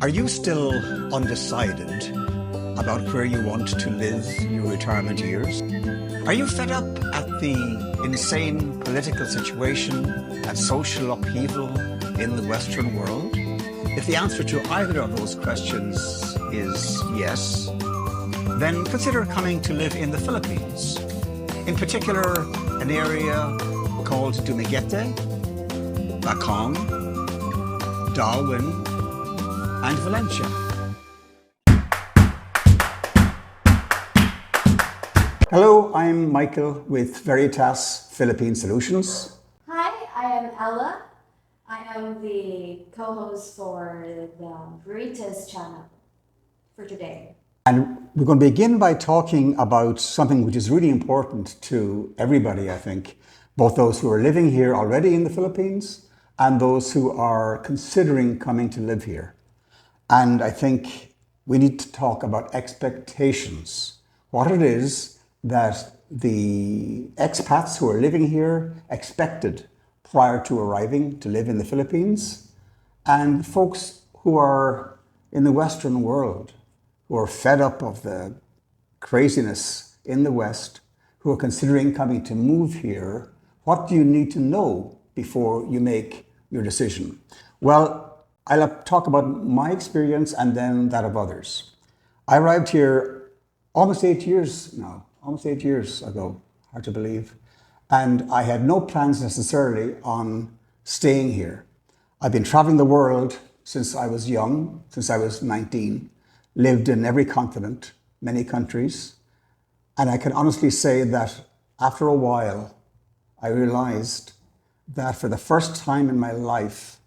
Are you still undecided about where you want to live your retirement years? Are you fed up at the insane political situation and social upheaval in the Western world? If the answer to either of those questions is yes, then consider coming to live in the Philippines. In particular, an area called Dumaguete, Bacong, Darwin, and Valencia. Hello, I'm Michael with Veritas Philippine Solutions. Hi, I am Ella. I am the co-host for the Veritas channel for today. And we're going to begin by talking about something which is really important to everybody, I think, both those who are living here already in the Philippines and those who are considering coming to live here. And I think we need to talk about expectations, what it is that the expats who are living here expected prior to arriving to live in the Philippines, and folks who are in the Western world, who are fed up of the craziness in the West, who are considering coming to move here. What do you need to know before you make your decision? Well, I'll talk about my experience and then that of others. I arrived here almost 8 years ago, hard to believe. And I had no plans necessarily on staying here. I've been traveling the world since I was young, since I was 19, lived in every continent, many countries. And I can honestly say that after a while, I realized that for the first time in my life,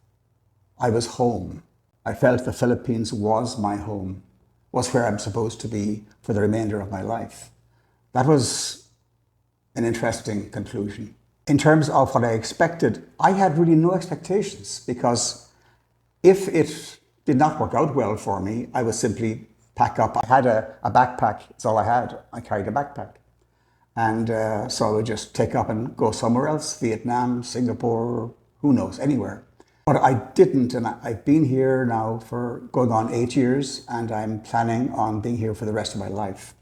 I was home. I felt the Philippines was my home, was where I'm supposed to be for the remainder of my life. That was an interesting conclusion. In terms of what I expected, I had really no expectations, because if it did not work out well for me, I would simply pack up. I had a backpack, that's all I had. I carried a backpack. And so I would just take up and go somewhere else, Vietnam, Singapore, who knows, anywhere. But I didn't, and I've been here now for going on 8 years, and I'm planning on being here for the rest of my life.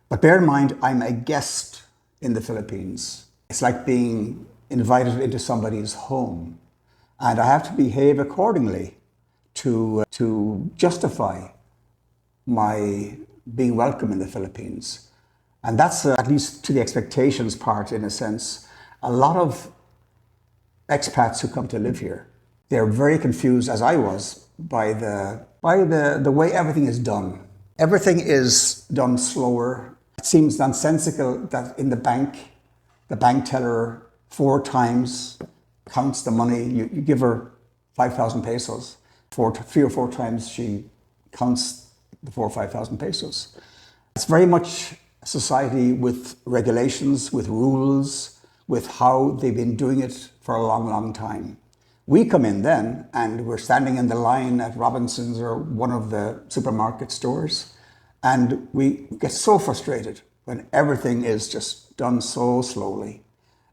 But bear in mind, I'm a guest in the Philippines. It's like being invited into somebody's home, and I have to behave accordingly to justify my being welcome in the Philippines. And that's at least to the expectations part, in a sense. A lot of expats who come to live here, they're very confused, as I was, by the way everything is done. Everything is done slower. It seems nonsensical that in the bank teller 4 times counts the money. You give her 5,000 pesos. 3 or 4 times she counts the 4 or 5,000 pesos. It's very much a society with regulations, with rules, with how they've been doing it for a long, long time. We come in then, and we're standing in the line at Robinson's or one of the supermarket stores, and we get so frustrated when everything is just done so slowly.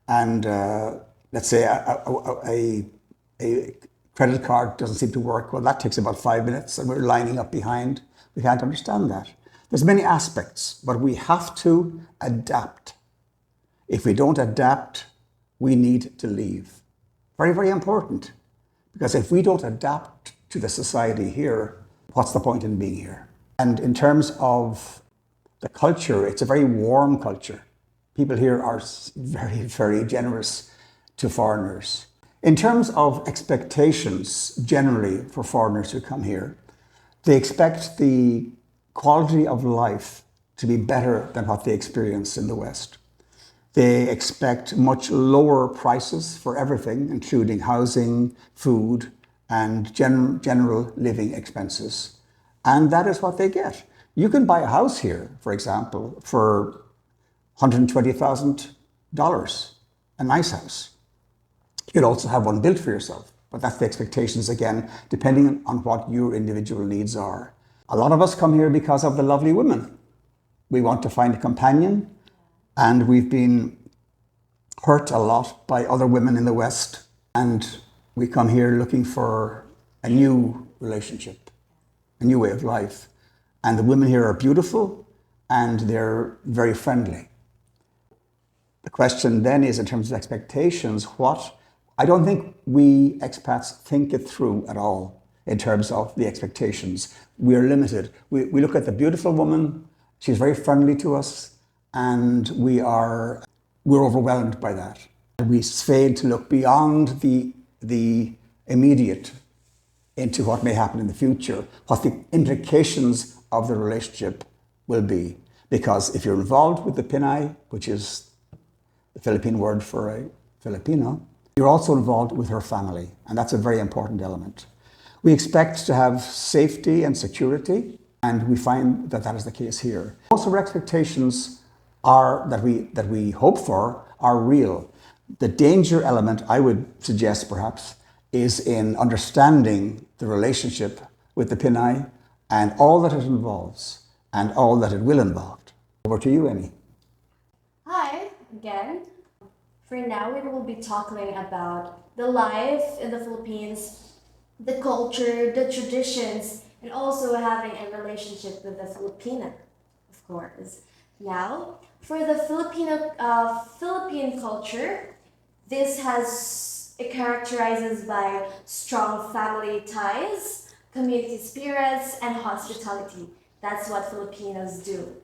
And let's say a credit card doesn't seem to work. Well, that takes about 5 minutes, and we're lining up behind. We can't understand that. There's many aspects, but we have to adapt. If we don't adapt, we need to leave. Very, very important, because if we don't adapt to the society here, what's the point in being here? And in terms of the culture, it's a very warm culture. People here are very, very generous to foreigners. In terms of expectations, generally, for foreigners who come here, they expect the quality of life to be better than what they experience in the West. They expect much lower prices for everything, including housing, food, and general living expenses. And that is what they get. You can buy a house here, for example, for $120,000, a nice house. You could also have one built for yourself, but that's the expectations again, depending on what your individual needs are. A lot of us come here because of the lovely women. We want to find a companion, and we've been hurt a lot by other women in the West, and we come here looking for a new relationship. a new way of life. And the women here are beautiful and they're very friendly. The question then is, in terms of expectations, I don't think we expats think it through at all in terms of the expectations. We are limited. We look at the beautiful woman, she's very friendly to us, and we're overwhelmed by that. We fail to look beyond the immediate into what may happen in the future, what the implications of the relationship will be. Because if you're involved with the Pinay, which is the Philippine word for a Filipino, you're also involved with her family, and that's a very important element. We expect to have safety and security, and we find that that is the case here. Also, our expectations that we hope for are real. The danger element, I would suggest perhaps, is in understanding the relationship with the Pinay and all that it involves and all that it will involve. Over to you, Amy. Hi again. For now, we will be talking about the life in the Philippines, the culture, the traditions, and also having a relationship with the Filipina, of course. Now, for the Philippine culture, it characterizes by strong family ties, community spirits, and hospitality. That's what Filipinos do.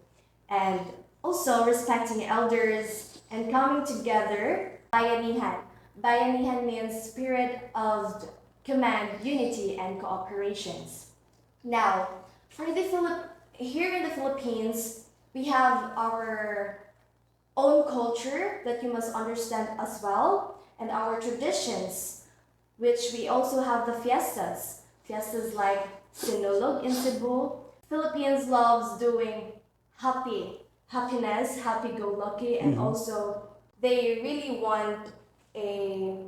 And also respecting elders and coming together. Bayanihan. Bayanihan means spirit of command, unity, and cooperations. Now, here in the Philippines, we have our own culture that you must understand as well, and our traditions, which we also have the fiestas. Fiestas like Sinulog in Cebu. Philippines loves doing happiness, happy-go-lucky, and also they really want a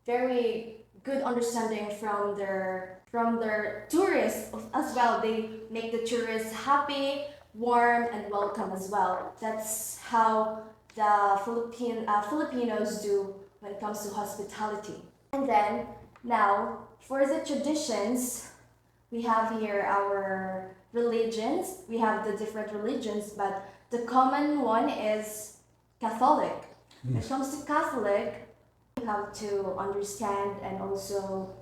very good understanding from their tourists as well. They make the tourists happy, warm, and welcome as well. That's how the Filipinos do when it comes to hospitality. And then now for the traditions, we have here our religions. We have the different religions, but the common one is Catholic. When it comes to Catholic, you have to understand and also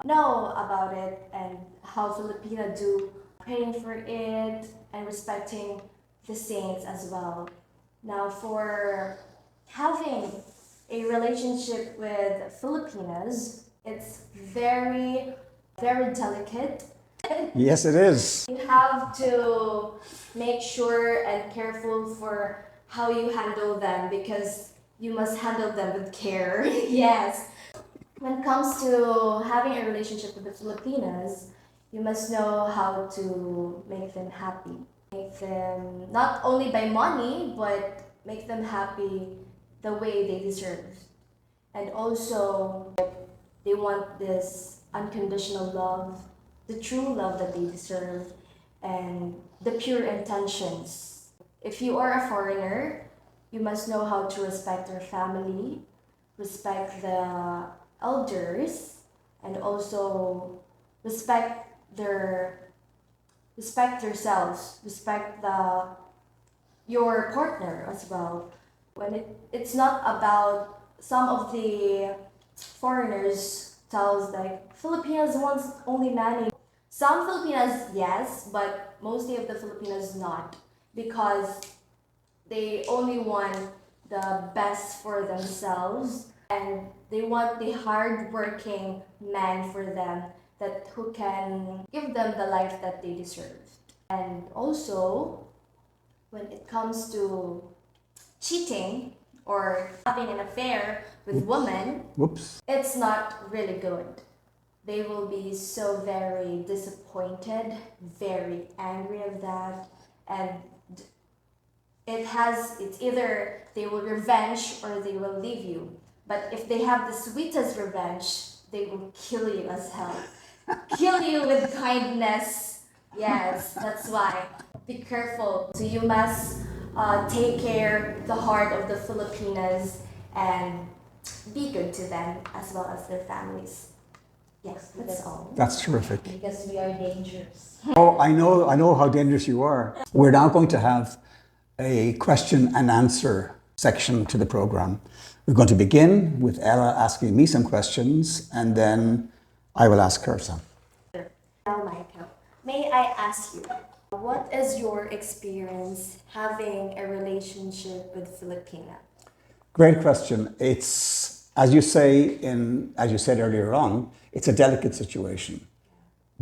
know about it and how Filipino do praying for it and respecting the saints as well. Now, for having a relationship with Filipinos, it's very, very delicate. Yes, it is. You have to make sure and careful for how you handle them because you must handle them with care. Yes. When it comes to having a relationship with the Filipinos, you must know how to make them happy. Make them not only by money, but make them happy the way they deserve. And also, they want this unconditional love, the true love that they deserve, and the pure intentions. If you are a foreigner, you must know how to respect their family, respect the elders, and also respect yourselves, respect your partner as well. When it's not about some of the foreigners tells like Filipinos wants only money. Some Filipinos yes, but mostly of the Filipinos not, because they only want the best for themselves and they want the hard-working man for them who can give them the life that they deserve. And also, when it comes to cheating or having an affair with women, it's not really good. They will be so very disappointed, very angry of that, and it's either they will revenge or they will leave you. But if they have the sweetest revenge, they will kill you as hell. Kill you with kindness. Yes, that's why. Be careful. So you must take care the heart of the Filipinos and be good to them as well as their families. Yes, That's all. That's terrific. because we are dangerous. Oh, I know how dangerous you are. We're now going to have a question and answer section to the program. We're going to begin with Ella asking me some questions, and then I will ask her some. Now, Michael, may I ask you, what is your experience having a relationship with Filipina? Great question. It's, as you say, as you said earlier on, it's a delicate situation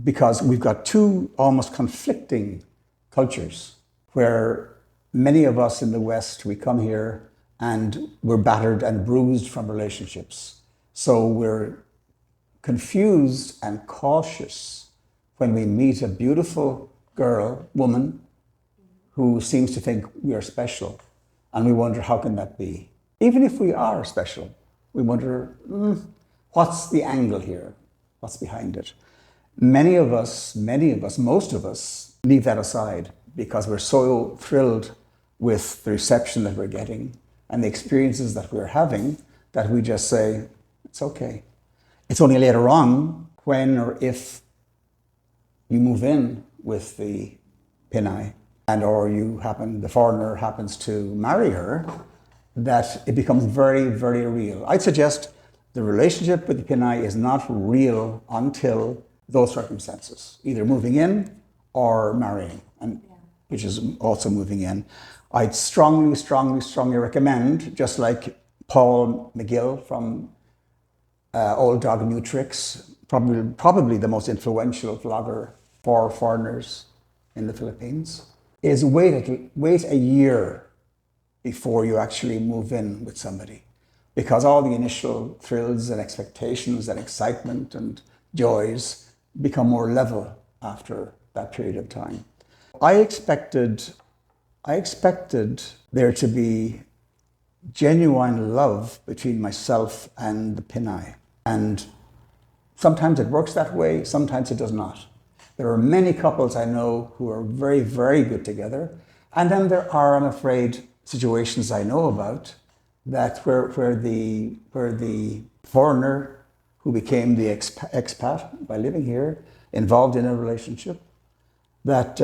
because we've got two almost conflicting cultures where many of us in the West, we come here and we're battered and bruised from relationships. So we're confused and cautious when we meet a beautiful woman, who seems to think we are special. And we wonder, how can that be? Even if we are special, we wonder, what's the angle here? What's behind it? Many of us, most of us, leave that aside because we're so thrilled with the reception that we're getting and the experiences that we're having that we just say, it's okay. It's only later on when or if you move in with the Pinay and or the foreigner happens to marry her, that it becomes very, very real. I'd suggest the relationship with the Pinay is not real until those circumstances, either moving in or marrying, which is also moving in. I'd strongly, strongly, strongly recommend, just like Paul McGill from Old Dog New Tricks, probably the most influential vlogger for foreigners in the Philippines, is wait a year before you actually move in with somebody. Because all the initial thrills and expectations and excitement and joys become more level after that period of time. I expected there to be genuine love between myself and the Pinay. And sometimes it works that way, sometimes it does not. There are many couples I know who are very, very good together. And then there are, I'm afraid, situations I know about that where the foreigner who became the expat by living here, involved in a relationship, that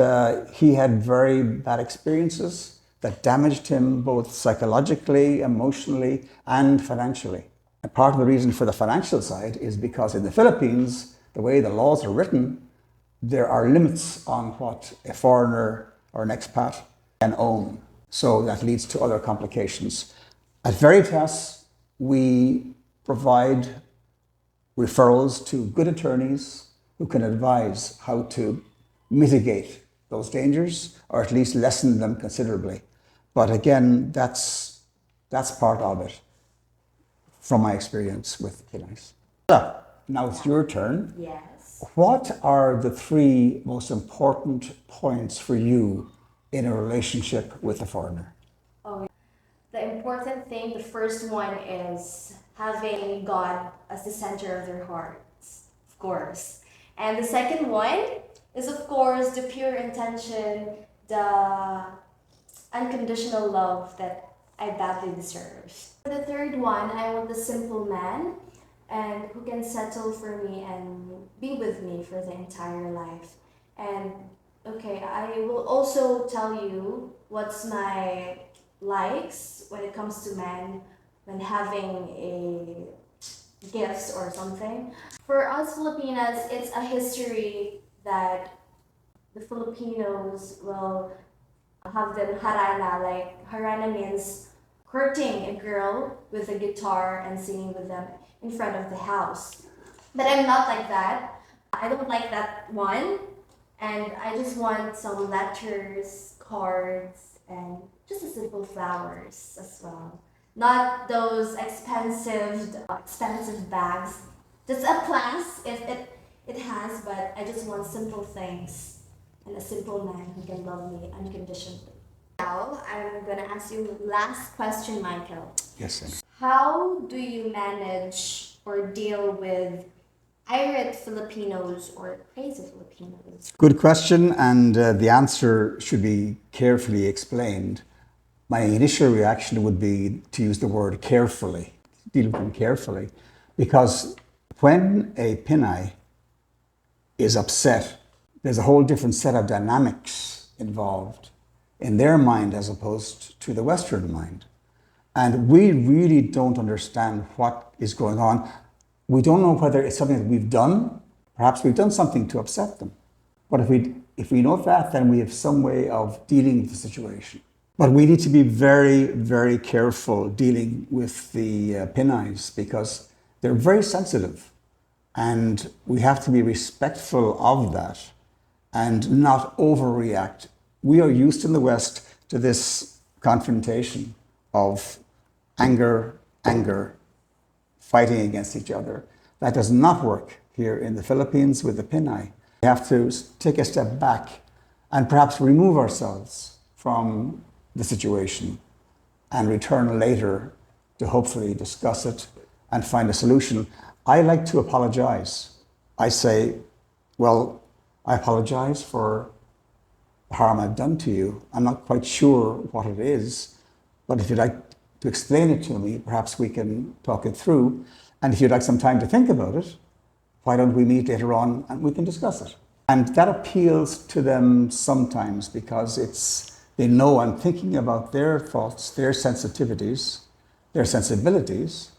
he had very bad experiences that damaged him both psychologically, emotionally, and financially. And part of the reason for the financial side is because in the Philippines, the way the laws are written, there are limits on what a foreigner or an expat can own. So that leads to other complications. At Veritas, we provide referrals to good attorneys who can advise how to mitigate those dangers or at least lessen them considerably. But again, that's part of it from my experience with Pinays. Now it's your turn. Yes. What are the three most important points for you in a relationship with a foreigner? The important thing, the first one is having God as the center of their hearts, of course. And the second one is, of course, the pure intention, the unconditional love that I badly deserve. For the third one, I want a simple man and who can settle for me and be with me for the entire life. And okay, I will also tell you what's my likes when it comes to men when having a gifts or something. For us Filipinas, it's a history that the Filipinos will have the harana. Like harana means courting a girl with a guitar and singing with them in front of the house. But I'm not like that. I don't like that one. And I just want some letters, cards, and just a simple flowers as well. Not those expensive bags. Just a class if it has, but I just want simple things and a simple man who can love me unconditionally. Now, I'm gonna ask you last question, Michael. Yes, Sam. How do you manage or deal with irate Filipinos or crazy Filipinos? Good question, and the answer should be carefully explained. My initial reaction would be to use the word carefully, deal with them carefully, because When a Pinay is upset, there's a whole different set of dynamics involved in their mind as opposed to the Western mind. And we really don't understand what is going on. We don't know whether it's something that we've done. Perhaps we've done something to upset them. But if we know that, then we have some way of dealing with the situation. But we need to be very, very careful dealing with the Pinays because they're very sensitive. And we have to be respectful of that and not overreact. We are used in the West to this confrontation of anger, fighting against each other. That does not work here in the Philippines with the Pinay. We have to take a step back and perhaps remove ourselves from the situation and return later to hopefully discuss it and find a solution. I like to apologize. I say, well, I apologize for the harm I've done to you. I'm not quite sure what it is, but if you'd like to explain it to me, perhaps we can talk it through. And if you'd like some time to think about it, why don't we meet later on and we can discuss it? And that appeals to them sometimes because they know I'm thinking about their thoughts, their sensitivities, their sensibilities,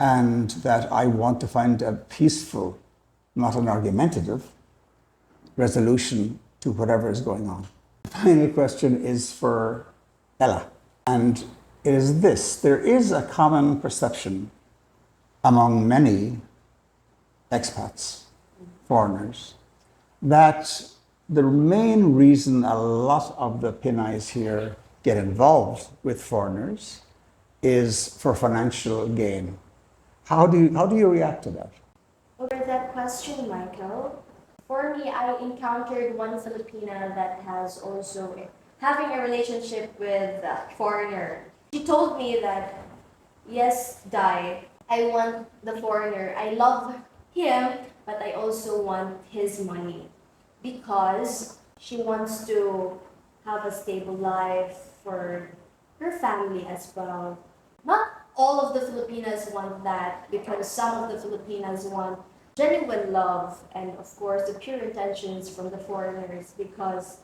and that I want to find a peaceful, not an argumentative, resolution to whatever is going on. The final question is for Ella, and it is this. There is a common perception among many expats, foreigners, that the main reason a lot of the Pinays here get involved with foreigners is for financial gain. How do you react to that? Over that question, Michael, for me, I encountered one Filipina that has also having a relationship with a foreigner. She told me that, yes, Dai, I want the foreigner. I love him, but I also want his money because she wants to have a stable life for her family as well. Not all of the Filipinas want that because some of the Filipinas want genuine love and of course the pure intentions from the foreigners because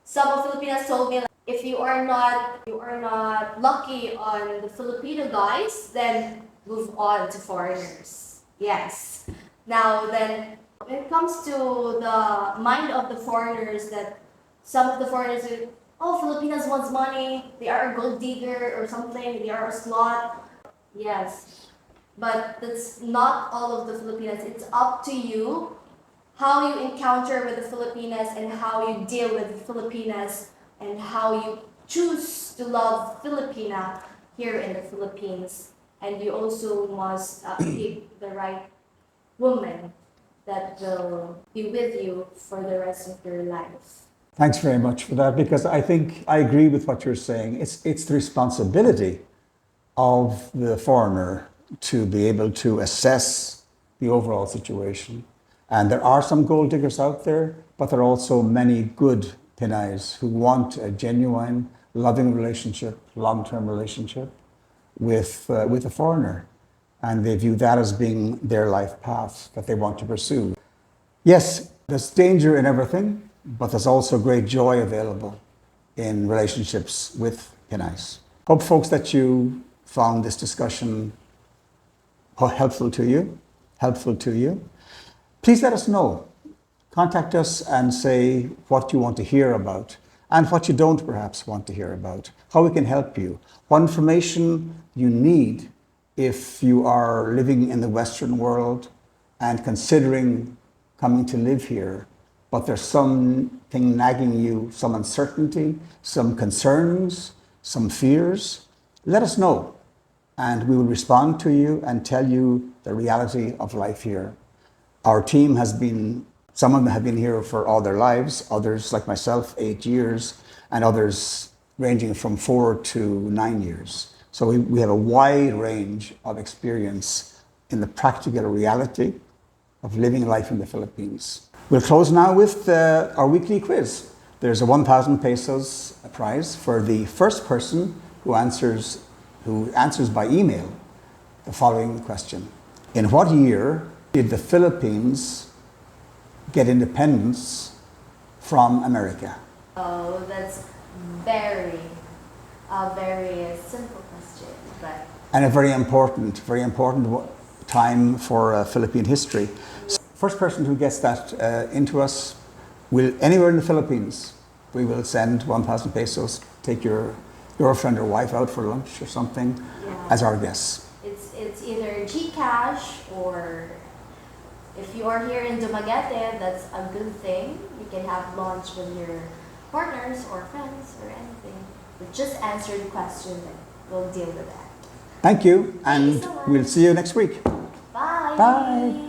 some of Filipinas told me like, if you are not lucky on the Filipino guys, then move on to foreigners. Yes. Now then, when it comes to the mind of the foreigners, that some of the foreigners say, oh, Filipinas wants money, they are a gold digger or something, they are a slut. Yes. But that's not all of the Filipinas. It's up to you how you encounter with the Filipinas and how you deal with the Filipinas and how you choose to love Filipina here in the Philippines. And you also must pick the right woman that will be with you for the rest of your life. Thanks very much for that, because I think I agree with what you're saying. It's the responsibility of the foreigner to be able to assess the overall situation. And there are some gold diggers out there, but there are also many good Pinays who want a genuine, loving relationship, long-term relationship with a foreigner. And they view that as being their life path that they want to pursue. Yes, there's danger in everything, but there's also great joy available in relationships with Pinays. Hope, folks, that you found this discussion helpful to you. Please let us know. Contact us and say what you want to hear about and what you don't perhaps want to hear about, how we can help you, what information you need if you are living in the Western world and considering coming to live here, but there's something nagging you, some uncertainty, some concerns, some fears. Let us know, and we will respond to you and tell you the reality of life here. Our team some of them have been here for all their lives, others, like myself, 8 years, and others ranging from 4 to 9 years. So we have a wide range of experience in the practical reality of living life in the Philippines. We'll close now with our weekly quiz. There's a 1,000 pesos prize for the first person who answers by email the following question. In what year did the Philippines get independence from America? Oh, that's very, a very simple question, but And a very important time for Philippine history. So first person who gets that into us will, anywhere in the Philippines, we will send 1,000 pesos, take your girlfriend or wife out for lunch or something yeah. as our guests. It's either GCash, or if you are here in Dumaguete, that's a good thing. You can have lunch with your partners or friends or anything. But just answer the question and we'll deal with that. Thank you, and so much. we'll see you next week. Bye. Bye.